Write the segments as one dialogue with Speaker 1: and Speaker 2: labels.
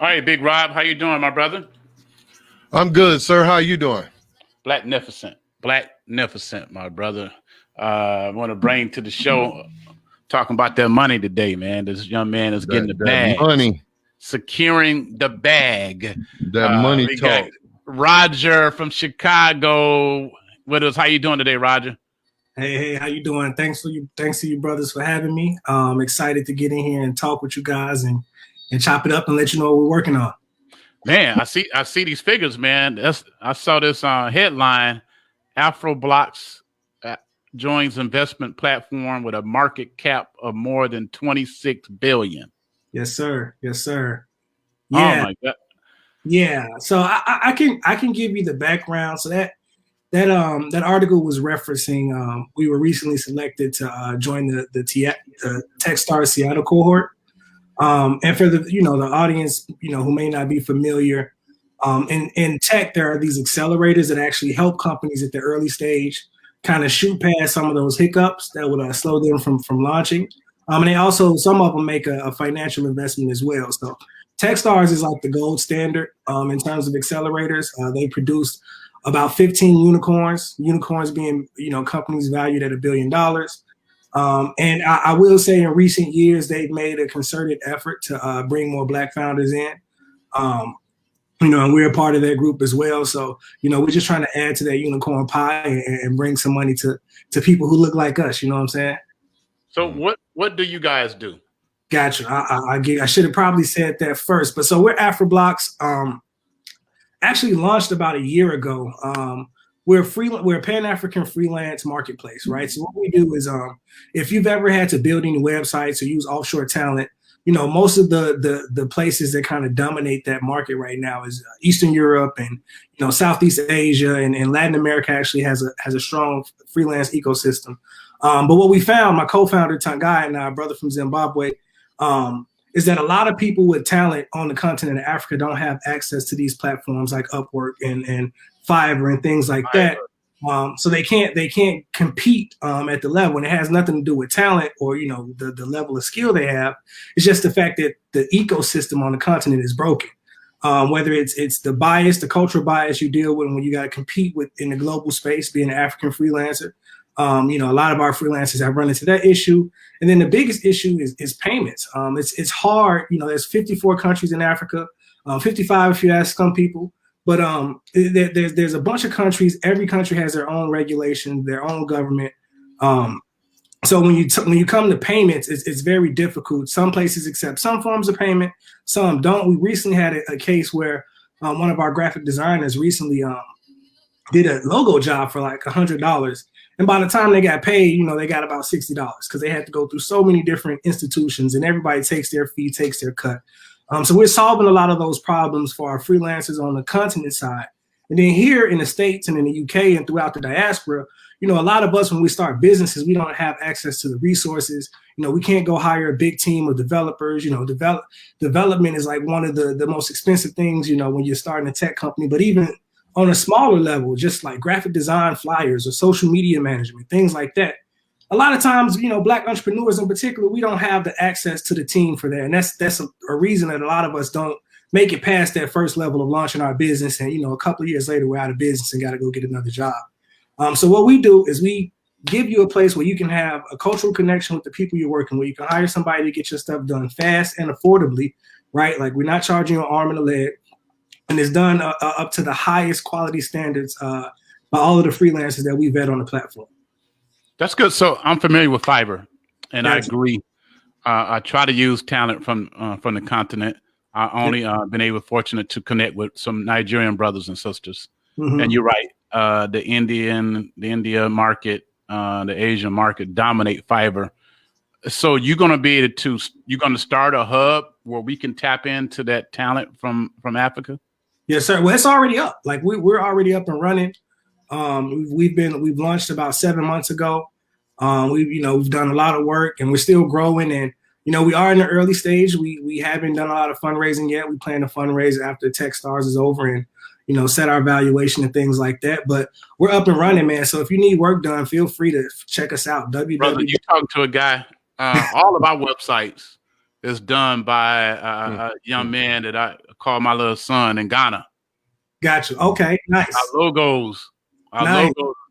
Speaker 1: All right, Big Rob, how you doing, my brother?
Speaker 2: I'm good, sir. How you doing?
Speaker 1: Blacknificent, my brother. I want to bring to the show talking about that money today, man. This young man is getting the bag,
Speaker 2: money,
Speaker 1: securing the bag.
Speaker 2: that money
Speaker 1: We
Speaker 2: talk.
Speaker 1: got Roger from Chicago with us. How you doing today, Roger?
Speaker 3: Hey, how you doing? Thanks to you brothers for having me. Excited to get in here and talk with you guys and chop it up and let you know what we're working on.
Speaker 1: Man, I see these figures, man. I saw this headline: AfriBlocks joins investment platform with a market cap of more than 26 billion.
Speaker 3: Yes, sir. Yes, sir.
Speaker 1: Yeah. Oh my God.
Speaker 3: Yeah. So I can give you the background. So that article was referencing we were recently selected to join the Techstars Seattle cohort. And for the audience, who may not be familiar, in tech, there are these accelerators that actually help companies at the early stage kind of shoot past some of those hiccups that would slow them from launching. And they also, some of them make a financial investment as well. So Techstars is like the gold standard in terms of accelerators. They produced about 15 unicorns being, companies valued at $1 billion. And I will say in recent years, they've made a concerted effort to bring more Black founders in. And we're a part of that group as well. So, we're just trying to add to that unicorn pie and bring some money to people who look like us. You know what I'm saying?
Speaker 1: So what do you guys do?
Speaker 3: Gotcha. I should have probably said that first. But so we're AfriBlocks. Actually launched about a year ago. We're a Pan-African freelance marketplace, right? So what we do is, if you've ever had to build any websites or use offshore talent, most of the places that kind of dominate that market right now is Eastern Europe and Southeast Asia and Latin America actually has a strong freelance ecosystem. But what we found, my co-founder Tangai and our brother from Zimbabwe, is that a lot of people with talent on the continent of Africa don't have access to these platforms like Upwork and Fiverr and things like that. So they can't compete at the level, and it has nothing to do with talent or the level of skill they have. It's just the fact that the ecosystem on the continent is broken. Whether it's the bias, the cultural bias you deal with when you got to compete with in the global space, being an African freelancer. A lot of our freelancers have run into that issue. And then the biggest issue is payments. It's hard. There's 54 countries in Africa, 55 if you ask some people. But there's a bunch of countries. Every country has their own regulation, their own government. So when you come to payments, it's very difficult. Some places accept some forms of payment, some don't. We recently had a case where one of our graphic designers recently did a logo job for like $100. And by the time they got paid, they got about $60 because they had to go through so many different institutions and everybody takes their fee, takes their cut. So we're solving a lot of those problems for our freelancers on the continent side. And then here in the States and in the UK and throughout the diaspora, a lot of us, when we start businesses, we don't have access to the resources. We can't go hire a big team of developers. Development is like one of the most expensive things, when you're starting a tech company. But even on a smaller level, just like graphic design, flyers, or social media management, things like that. A lot of times, Black entrepreneurs in particular, we don't have the access to the team for that. And that's a reason that a lot of us don't make it past that first level of launching our business. And, a couple of years later, we're out of business and got to go get another job. So what we do is we give you a place where you can have a cultural connection with the people you're working with. You can hire somebody to get your stuff done fast and affordably, right? Like, we're not charging you an arm and a leg. And it's done up to the highest quality standards by all of the freelancers that we vet on the platform.
Speaker 1: That's good. So I'm familiar with Fiverr, and I agree. I try to use talent from the continent. I only been fortunate to connect with some Nigerian brothers and sisters. Mm-hmm. And you're right. The India market, the Asian market dominate Fiverr. So you're going to start a hub where we can tap into that talent from Africa?
Speaker 3: Yes, sir. Well, it's already up. Like we're already up and running. We've launched about 7 months ago. We've done a lot of work and we're still growing. And we are in the early stage. We haven't done a lot of fundraising yet. We plan to fundraise after Techstars is over and set our valuation and things like that. But we're up and running, man. So if you need work done, feel free to check us out.
Speaker 1: Brother, you talking to a guy. All of our websites is done by a young man that I call my little son in Ghana.
Speaker 3: Gotcha. Okay, nice.
Speaker 1: Our logos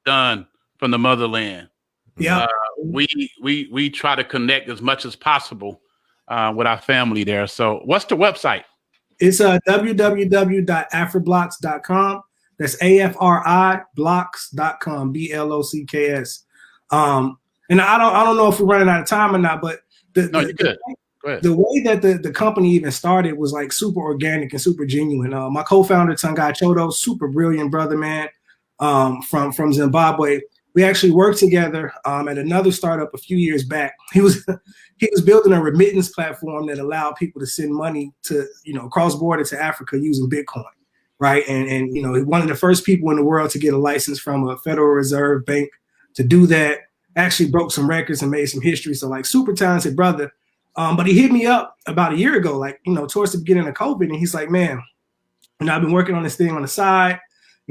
Speaker 1: done from the motherland.
Speaker 3: Yeah.
Speaker 1: We try to connect as much as possible with our family there. So what's the website?
Speaker 3: It's www.afriblocks.com. That's AFRIblocks.com, BLOCKS. And I don't know if we're running out of time or not, but
Speaker 1: you're good. Go ahead.
Speaker 3: The way that the company even started was like super organic and super genuine. My co-founder Tangai Chodo, super brilliant brother, man, from Zimbabwe. We actually worked together at another startup a few years back. He was building a remittance platform that allowed people to send money to, cross border to Africa using Bitcoin, right? And one of the first people in the world to get a license from a Federal Reserve Bank to do that. Actually broke some records and made some history. So like super talented brother. But he hit me up about a year ago, like, towards the beginning of COVID. And he's like, man, I've been working on this thing on the side.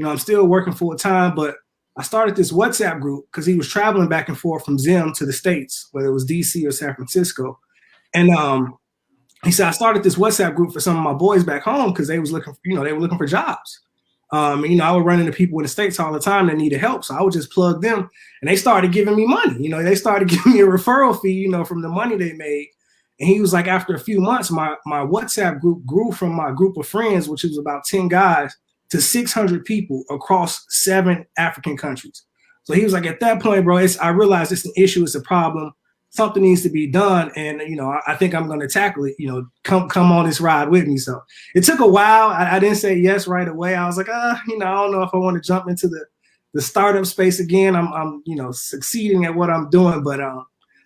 Speaker 3: I'm still working full time, but I started this WhatsApp group because he was traveling back and forth from Zim to the States, whether it was DC or San Francisco. And he said, I started this WhatsApp group for some of my boys back home because they was looking, they were looking for jobs. I would run into people in the States all the time that needed help. So I would just plug them and they started giving me money. They started giving me a referral fee, from the money they made. And he was like, after a few months, my WhatsApp group grew from my group of friends, which was about 10 guys, to 600 people across 7 African countries. So he was like, at that point, bro, I realized it's an issue, it's a problem. Something needs to be done. And, I think I'm going to tackle it, come on this ride with me. So it took a while. I didn't say yes right away. I was like, I don't know if I want to jump into the startup space again. I'm succeeding at what I'm doing. But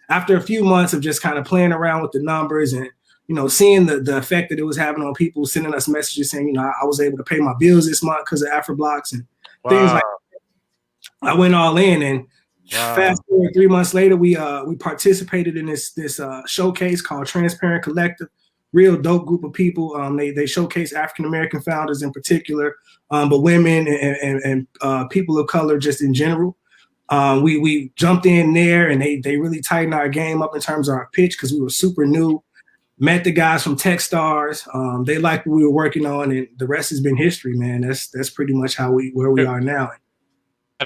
Speaker 3: after a few months of just kind of playing around with the numbers and, seeing the effect that it was having on people, sending us messages saying, I was able to pay my bills this month because of AfriBlocks and things like that. I went all in and fast forward 3 months later, we participated in this showcase called Transparent Collective. Real dope group of people. They showcase African American founders in particular, but women and people of color just in general. We jumped in there and they really tightened our game up in terms of our pitch because we were super new. Met the guys from Techstars. They liked what we were working on, and the rest has been history, man. That's pretty much where we are now.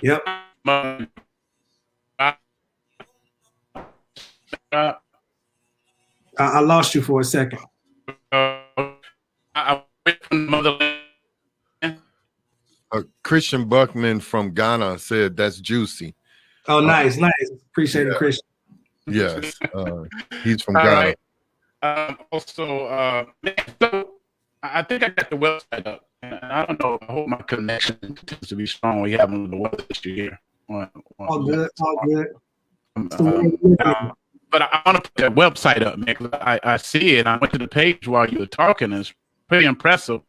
Speaker 3: Yep. I lost you for a second.
Speaker 2: Christian Buckman from Ghana said that's juicy.
Speaker 3: Oh, nice. Appreciate it, Christian.
Speaker 2: Yes, he's from Ghana.
Speaker 1: Right. So I think I got the website up, and I don't know. I hope my connection continues to be strong. We have the weather issue here.
Speaker 3: All good.
Speaker 1: But I want to put that website up, man. Cause I see it. I went to the page while you were talking. It's pretty impressive,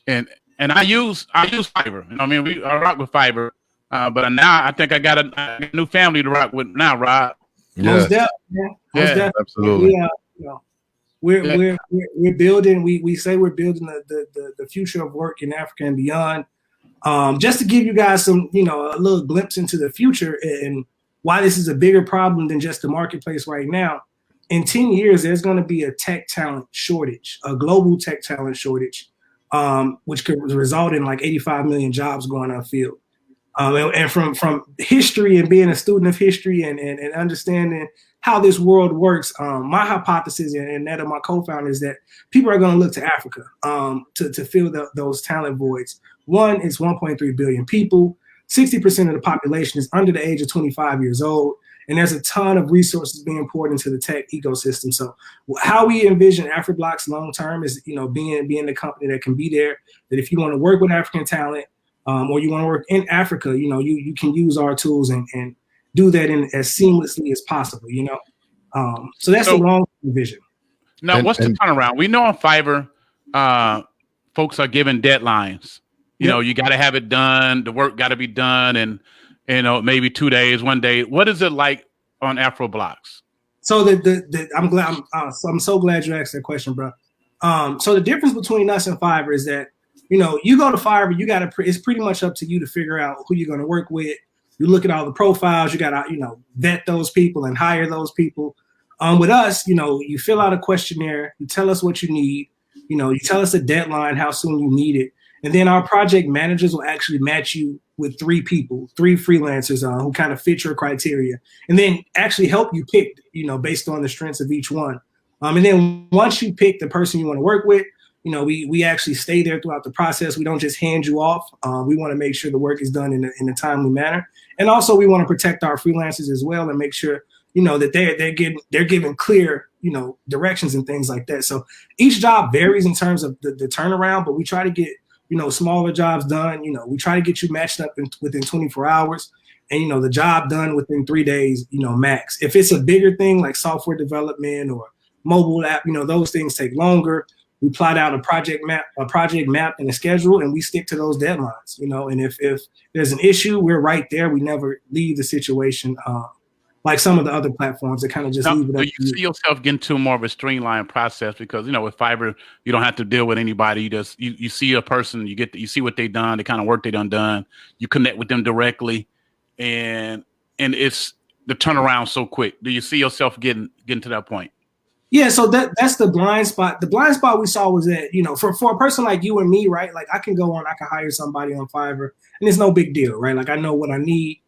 Speaker 1: and I use Fiverr. I rock with Fiverr, but now I think I got a new family to rock with now, Rod.
Speaker 3: Most definitely.
Speaker 2: Yeah, absolutely.
Speaker 3: We're building. We say we're building the future of work in Africa and beyond. Just to give you guys some, a little glimpse into the future and why this is a bigger problem than just the marketplace right now. In 10 years, there's going to be a tech talent shortage, a global tech talent shortage, which could result in like 85 million jobs going unfilled. And from history and being a student of history and understanding how this world works, my hypothesis and that of my co-founder is that people are going to look to Africa to fill those talent voids. One, it's 1.3 billion people. 60% of the population is under the age of 25 years old. And there's a ton of resources being poured into the tech ecosystem. So how we envision AfriBlocks long term is, being the company that can be there, that if you want to work with African talent or you want to work in Africa, you can use our tools and do that in as seamlessly as possible, So that's the long vision.
Speaker 1: Now, what's the turnaround? We know on Fiverr, folks are given deadlines. You got to have it done. The work got to be done, and maybe 2 days, 1 day. What is it like on AfriBlocks?
Speaker 3: So I'm so glad you asked that question, bro. So the difference between us and Fiverr is that you go to Fiverr, it's pretty much up to you to figure out who you're going to work with. You look at all the profiles. You got to vet those people and hire those people. With us, you fill out a questionnaire, you tell us what you need, you tell us a deadline, how soon you need it. And then our project managers will actually match you with 3 freelancers who kind of fit your criteria, and then actually help you pick, based on the strengths of each one. And then once you pick the person you want to work with, we actually stay there throughout the process. We don't just hand you off. We want to make sure the work is done in a timely manner. And also we want to protect our freelancers as well and make sure, that they're given clear, directions and things like that. So each job varies in terms of the turnaround, but we try to get, smaller jobs done. We try to get you matched up within 24 hours and, the job done within 3 days, max. If it's a bigger thing like software development or mobile app, those things take longer. We plot out a project map and a schedule, and we stick to those deadlines, and if there's an issue, we're right there. We never leave the situation like some of the other platforms that kind of just leave it up.
Speaker 1: Do you see yourself getting to more of a streamlined process? Because, with fiber, you don't have to deal with anybody. You see a person, you see what they've done, the kind of work they done. You connect with them directly, and it's the turnaround so quick. Do you see yourself getting to that point?
Speaker 3: Yeah, so that's the blind spot. The blind spot we saw was that, for a person like you and me, right? Like I can hire somebody on Fiverr and it's no big deal, right? Like I know what I need.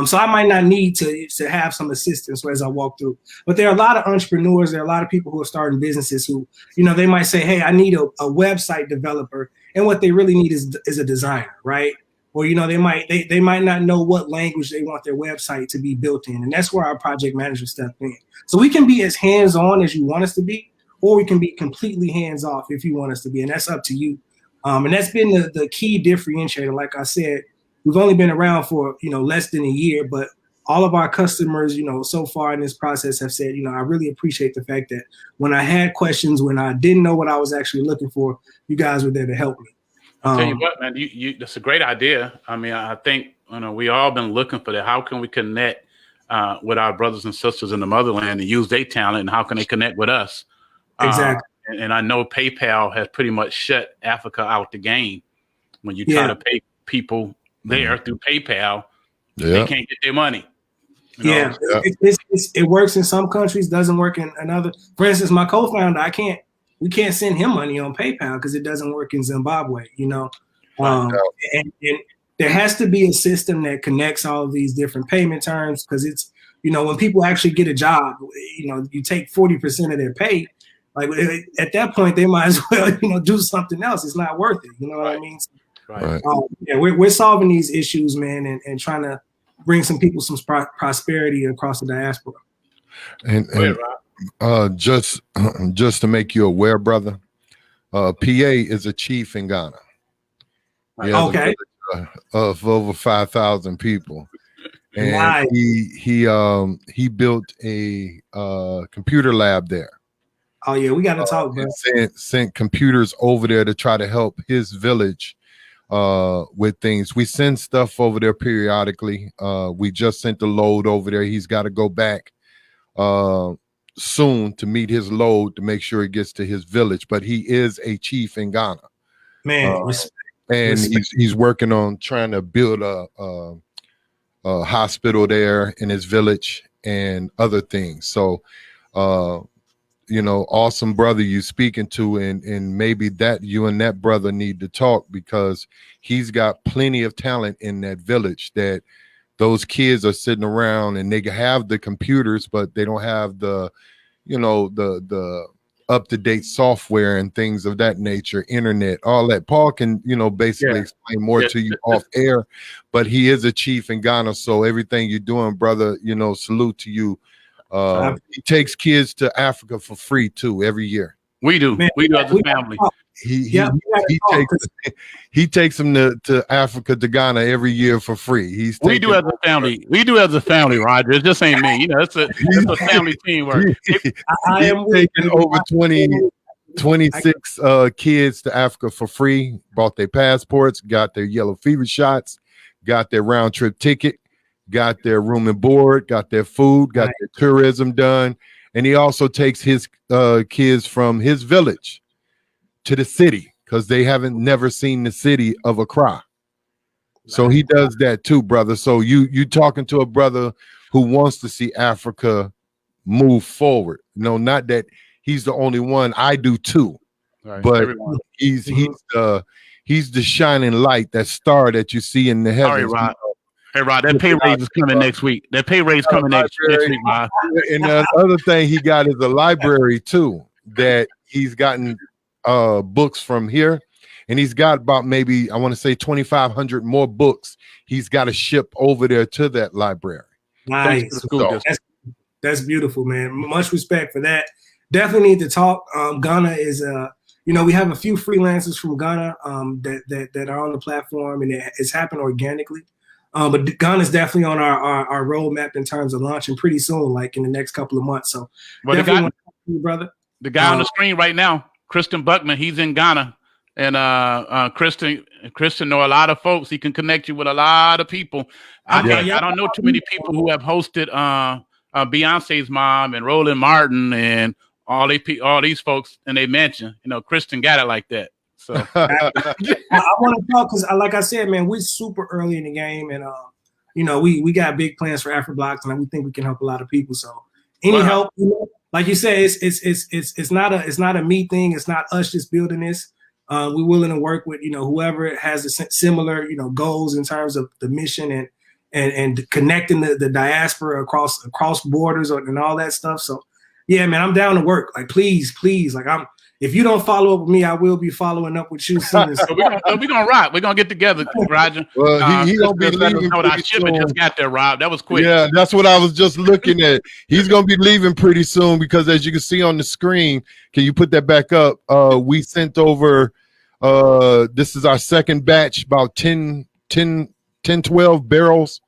Speaker 3: So I might not need to have some assistance as I walk through. But there are a lot of entrepreneurs, there are a lot of people who are starting businesses who, they might say, hey, I need a website developer. And what they really need is a designer, right? Or, they might not know what language they want their website to be built in. And that's where our project manager stepped in. So we can be as hands-on as you want us to be, or we can be completely hands-off if you want us to be. And that's up to you. And that's been the key differentiator. Like I said, we've only been around for, less than a year, but all of our customers, so far in this process have said, I really appreciate the fact that when I had questions, when I didn't know what I was actually looking for, you guys were there to help me.
Speaker 1: I'll tell you what, man, that's a great idea. I mean, I think, we all been looking for that. How can we connect with our brothers and sisters in the motherland and use their talent, and how can they connect with us?
Speaker 3: Exactly.
Speaker 1: And I know PayPal has pretty much shut Africa out the game. When you try to pay people there through PayPal, they can't get their money. It
Speaker 3: works in some countries, doesn't work in another. For instance, my co-founder, we can't send him money on PayPal because it doesn't work in Zimbabwe, and there has to be a system that connects all of these different payment terms, because it's, when people actually get a job, you take 40% of their pay. Like at that point, they might as well, do something else. It's not worth it. You know what I mean?
Speaker 1: Right.
Speaker 3: We're solving these issues, man, and trying to bring some people some prosperity across the diaspora.
Speaker 2: And just to make you aware, brother, PA is a chief in Ghana.
Speaker 3: Okay.
Speaker 2: Of over 5,000 people, and nice. he built a computer lab there.
Speaker 3: Oh yeah, we got to talk, man.
Speaker 2: Sent computers over there to try to help his village with things. We send stuff over there periodically. We just sent the load over there. He's got to go back soon to meet his load to make sure it gets to his village. But he is a chief in Ghana,
Speaker 3: man.
Speaker 2: And he's working on trying to build a hospital there in his village and other things. So, awesome brother you speaking to, and maybe that you and that brother need to talk, because he's got plenty of talent in that village that those kids are sitting around and they have the computers, but they don't have the up-to-date software and things of that nature, internet, all that. Paul can, basically explain more to you off air, but he is a chief in Ghana. So everything you're doing, brother, salute to you. He takes kids to Africa for free too every year.
Speaker 1: We do.
Speaker 3: Man,
Speaker 1: we do as a family.
Speaker 2: He takes them to Africa, to Ghana every year for free.
Speaker 1: We do as a family. We do as a family, Roger. It just ain't me. It's a family teamwork.
Speaker 2: I am taking over 26 kids to Africa for free. Bought their passports, got their yellow fever shots, got their round trip ticket, got their room and board, got their food, got their tourism done, and he also takes his kids from his village to the city, because they never seen the city of Accra. So he does that too, brother. So you talking to a brother who wants to see Africa move forward. No, not that he's the only one. I do too.
Speaker 1: Right.
Speaker 2: But
Speaker 1: Everyone.
Speaker 2: he's the shining light, that star that you see in the heavens.
Speaker 1: Sorry, Rod. Hey, Rod, that pay raise is coming next week. That pay raise coming next week, Rod.
Speaker 2: And the other thing he got is a library too, that he's gotten books from here. And he's got about maybe, I want to say 2,500 more books he's got to ship over there to that library.
Speaker 3: Nice. That's beautiful, man. Much respect for that. Definitely need to talk. Ghana is we have a few freelancers from Ghana that are on the platform, and it's happened organically. But Ghana is definitely on our roadmap in terms of launching pretty soon, like in the next couple of months. So,
Speaker 1: well,
Speaker 3: definitely want to talk to you, brother.
Speaker 1: The guy on the screen right now, Kristen Buckman, he's in Ghana, and Kristen know a lot of folks. He can connect you with a lot of people. I don't know too many people who have hosted Beyonce's mom and Roland Martin and all these folks, and they mention, Kristen got it like that. So
Speaker 3: I want to talk because, like I said, man, we're super early in the game, and we got big plans for AfriBlocks, and we think we can help a lot of people. So any help, like you said, it's not a me thing. It's not us just building this. We're willing to work with whoever has a similar goals in terms of the mission and connecting the diaspora across borders and all that stuff. So yeah, man, I'm down to work. Like please, like if you don't follow up with me, I will be following up with you soon. So
Speaker 1: we're gonna rock. We're gonna get together, Roger.
Speaker 2: Well, he gonna be leaving.
Speaker 1: Our shipment just got there, Rob. That was quick.
Speaker 2: Yeah, that's what I was just looking at. He's gonna be leaving pretty soon because, as you can see on the screen, can you put that back up? We sent over. This is our second batch, about 10, 12 barrels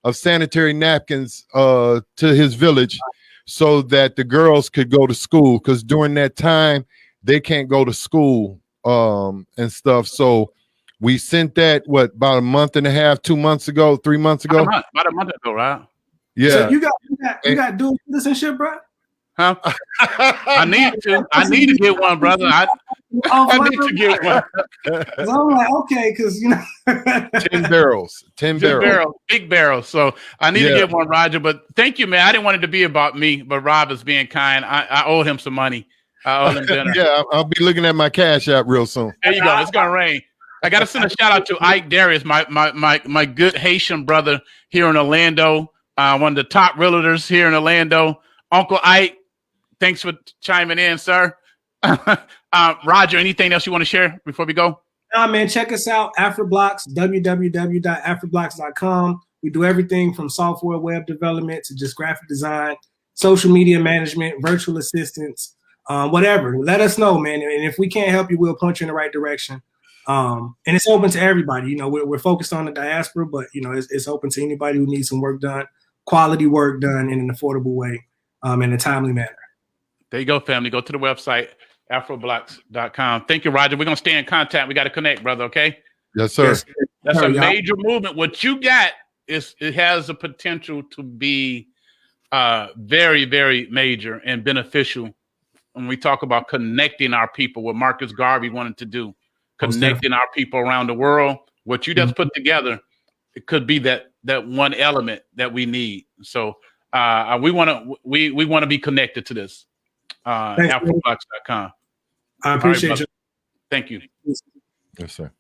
Speaker 2: of sanitary napkins to his village, so that the girls could go to school, because during that time they can't go to school and stuff. So we sent that about a month and a half, 2 months ago, 3 months ago.
Speaker 1: About a month ago, right?
Speaker 2: Yeah.
Speaker 3: So you got dual citizenship, bro?
Speaker 1: Huh? I need to get one, brother. I need to get one.
Speaker 3: I'm like, okay, because
Speaker 2: 10 barrels,
Speaker 1: big barrels. So I need to get one, Roger. But thank you, man. I didn't want it to be about me, but Rob is being kind. I owe him some money. I owe him dinner.
Speaker 2: Yeah, I'll be looking at my cash app real soon.
Speaker 1: There you go. It's gonna rain. I gotta send a shout out to Ike Darius, my good Haitian brother here in Orlando. One of the top realtors here in Orlando. Uncle Ike, thanks for chiming in, sir. Roger, anything else you want to share before we go?
Speaker 3: Nah, man, check us out, AfriBlocks, www.afriblocks.com. We do everything from software web development to just graphic design, social media management, virtual assistants, whatever. Let us know, man. And if we can't help you, we'll point you in the right direction. And it's open to everybody. We're focused on the diaspora, but it's open to anybody who needs some work done, quality work done in an affordable way, in a timely manner.
Speaker 1: There you go, family. Go to the website, AfriBlocks.com. Thank you, Roger. We're going to stay in contact. We got to connect, brother, okay?
Speaker 2: Yes, sir.
Speaker 3: Yes,
Speaker 1: That's a major movement. What you got it has the potential to be very, very major and beneficial when we talk about connecting our people, what Marcus Garvey wanted to do, connecting our people around the world. What you just put together, it could be that one element that we need. So we want to be connected to this. AfriBlocks.com.
Speaker 3: I appreciate you.
Speaker 1: Thank you.
Speaker 2: Yes, sir.